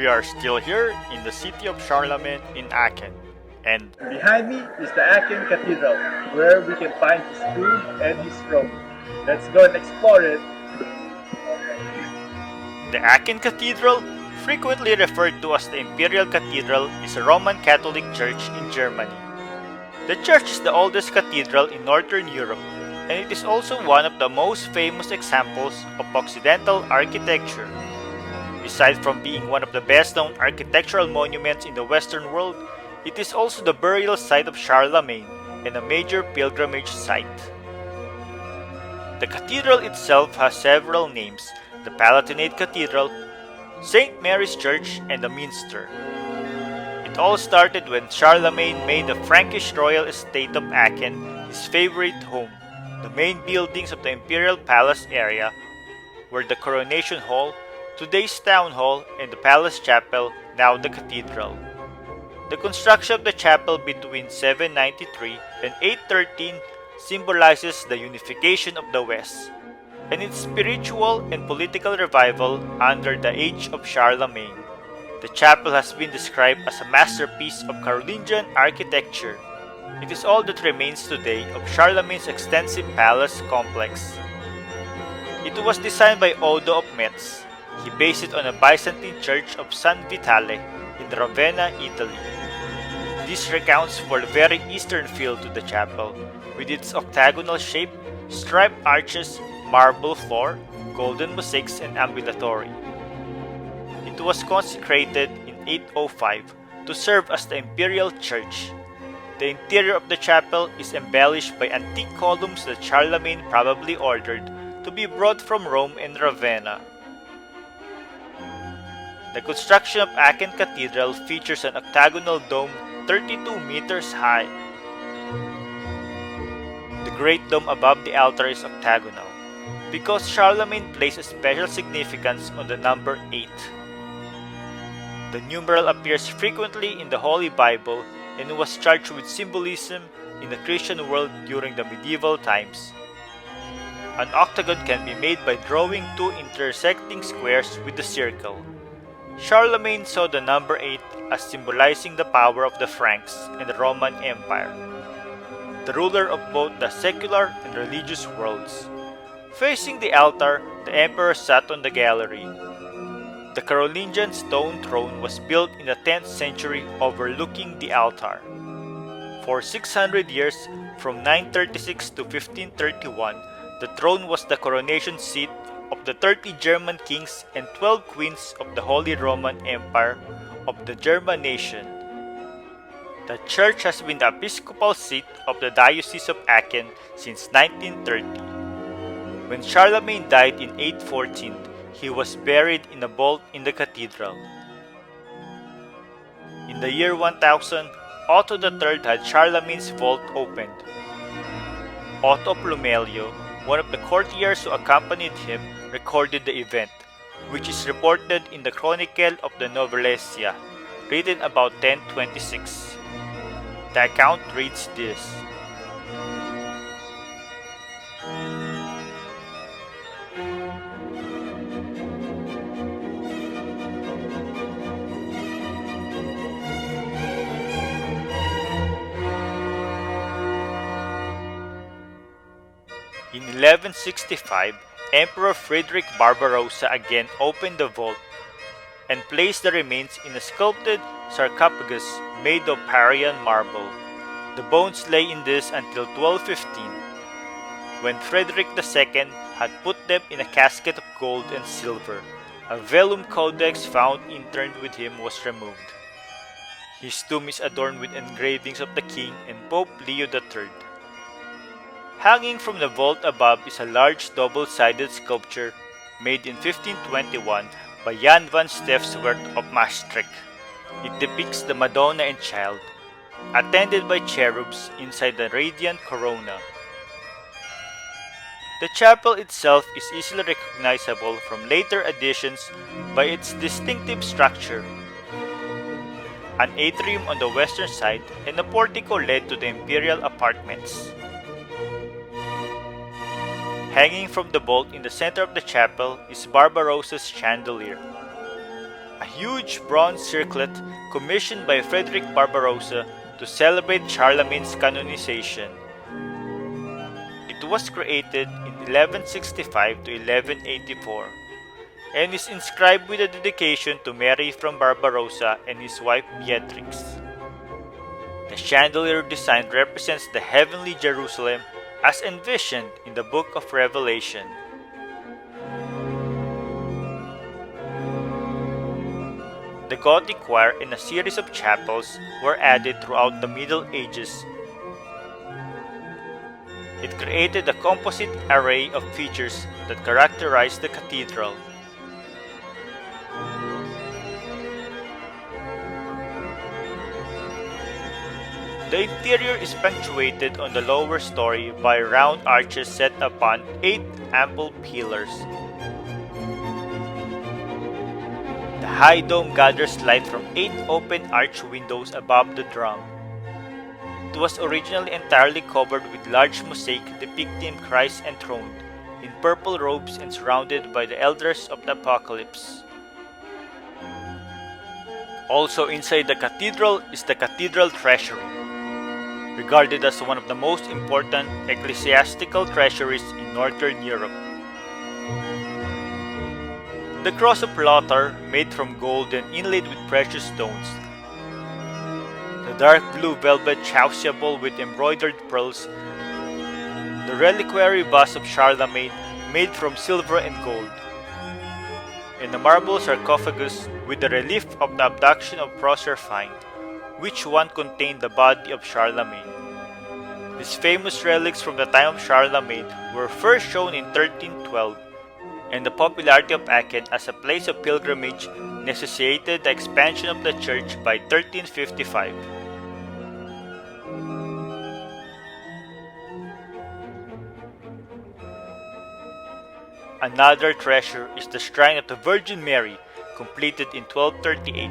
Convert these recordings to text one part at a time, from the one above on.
We are still here in the city of Charlemagne in Aachen. And Behind me is the Aachen Cathedral, where we can find his tomb and his throne. Let's go and explore it. the Aachen Cathedral, frequently referred to as the Imperial Cathedral, is a Roman Catholic church in Germany. The church is the oldest cathedral in Northern Europe, and it is also one of the most famous examples of Occidental architecture. Aside from being one of the best-known architectural monuments in the Western world, it is also the burial site of Charlemagne and a major pilgrimage site. The cathedral itself has several names: the Palatinate Cathedral, St. Mary's Church, and the Minster. It all started when Charlemagne made the Frankish royal estate of Aachen his favorite home. The main buildings of the Imperial Palace area were the Coronation Hall, today's Town Hall, and the Palace Chapel, now the Cathedral. The construction of the chapel between 793 and 813 symbolizes the unification of the West and its spiritual and political revival under the age of Charlemagne. The chapel has been described as a masterpiece of Carolingian architecture. It is all that remains today of Charlemagne's extensive palace complex. It was designed by Odo of Metz. He based it on a Byzantine church of San Vitale in Ravenna, Italy. This accounts for the very eastern feel to the chapel, with its octagonal shape, striped arches, marble floor, golden mosaics, and ambulatory. It was consecrated in 805 to serve as the Imperial Church. The interior of the chapel is embellished by antique columns that Charlemagne probably ordered to be brought from Rome and Ravenna. The construction of Aachen Cathedral features an octagonal dome 32 meters high. The great dome above the altar is octagonal because Charlemagne placed a special significance on the number 8. The numeral appears frequently in the Holy Bible and was charged with symbolism in the Christian world during the medieval times. An octagon can be made by drawing two intersecting squares with a circle. Charlemagne saw the number 8 as symbolizing the power of the Franks and the Roman Empire, the ruler of both the secular and religious worlds. Facing the altar, the emperor sat on the gallery. The Carolingian stone throne was built in the 10th century overlooking the altar. For 600 years, from 936 to 1531, the throne was the coronation seat of the 30 German kings and 12 queens of the Holy Roman Empire of the German nation. The church has been the episcopal seat of the Diocese of Aachen since 1930. When Charlemagne died in 814, he was buried in a vault in the cathedral. In the year 1000, Otto III had Charlemagne's vault opened. Otto Plumelio, one of the courtiers who accompanied him, recorded the event, which is reported in the Chronicle of the Noblezia, written about 1026. The account reads this: In 1165, Emperor Frederick Barbarossa again opened the vault and placed the remains in a sculpted sarcophagus made of Parian marble. The bones lay in this until 1215, when Frederick II had put them in a casket of gold and silver. A vellum codex found interned with him was removed. His tomb is adorned with engravings of the king and Pope Leo III. Hanging from the vault above is a large double-sided sculpture made in 1521 by Jan van Stefswert of Maastricht. It depicts the Madonna and Child, attended by cherubs inside the radiant corona. The chapel itself is easily recognizable from later additions by its distinctive structure. An atrium on the western side and a portico led to the imperial apartments. Hanging from the vault in the center of the chapel is Barbarossa's chandelier. a huge bronze circlet commissioned by Frederick Barbarossa to celebrate Charlemagne's canonization. It was created in 1165 to 1184 and is inscribed with a dedication to Mary from Barbarossa and his wife Beatrix. The chandelier design represents the heavenly Jerusalem as envisioned in the Book of Revelation. The Gothic choir and a series of chapels were added throughout the Middle Ages. It created a composite array of features that characterized the cathedral. The interior is punctuated on the lower story by round arches set upon 8 ample pillars. The high dome gathers light from 8 open arch windows above the drum. It was originally entirely covered with large mosaic depicting Christ enthroned in purple robes and surrounded by the elders of the Apocalypse. Also inside the cathedral is the Cathedral Treasury, regarded as one of the most important ecclesiastical treasuries in Northern Europe. The Cross of Lothar, made from gold and inlaid with precious stones. The dark blue velvet chasuble with embroidered pearls. The reliquary bust of Charlemagne, made from silver and gold. And the marble sarcophagus with the relief of the abduction of Proserpine, which one contained the body of Charlemagne. These famous relics from the time of Charlemagne were first shown in 1312, and the popularity of Akan as a place of pilgrimage necessitated the expansion of the church by 1355. Another treasure is the Shrine of the Virgin Mary, completed in 1238,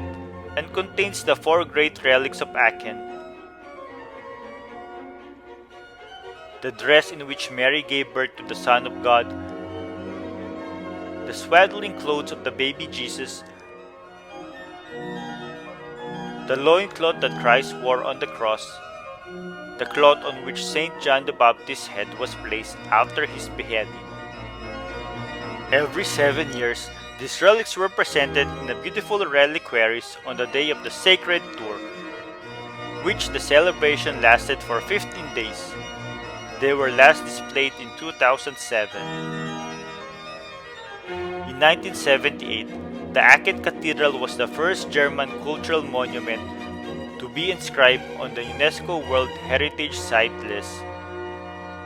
and contains the 4 great relics of Akan. The dress in which Mary gave birth to the Son of God, the swaddling clothes of the baby Jesus, the loincloth that Christ wore on the cross, the cloth on which St. John the Baptist's head was placed after his beheading. Every 7 years, these relics were presented in the beautiful reliquaries on the day of the Sacred Tour, which the celebration lasted for 15 days. They were last displayed in 2007. In 1978, the Aachen Cathedral was the first German cultural monument to be inscribed on the UNESCO World Heritage Site list.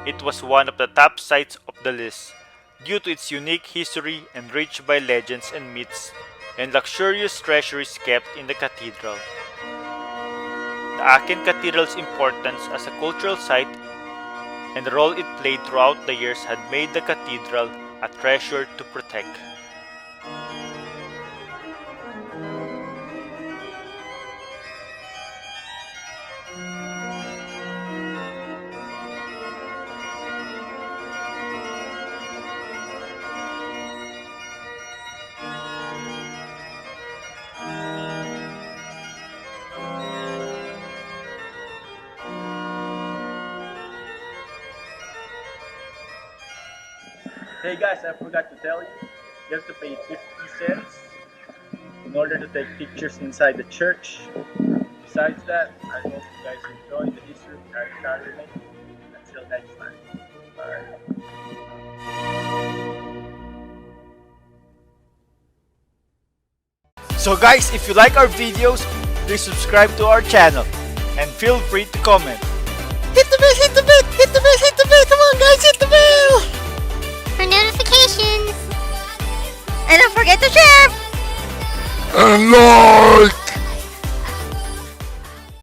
It was one of the top sites of the list due to its unique history enriched by legends and myths and luxurious treasuries kept in the cathedral. The Aachen Cathedral's importance as a cultural site and the role it played throughout the years had made the cathedral a treasure to protect. Hey guys, I forgot to tell you, you have to pay 50 cents in order to take pictures inside the church. Besides that, I hope you guys enjoy the history of Charlemagne. Until next time. Bye. So guys, if you like our videos, please subscribe to our channel and feel free to comment. Hit the bell, hit the bell, hit the bell, hit the bell, come on guys, hit the bell! For notifications. And don't forget to share! And like!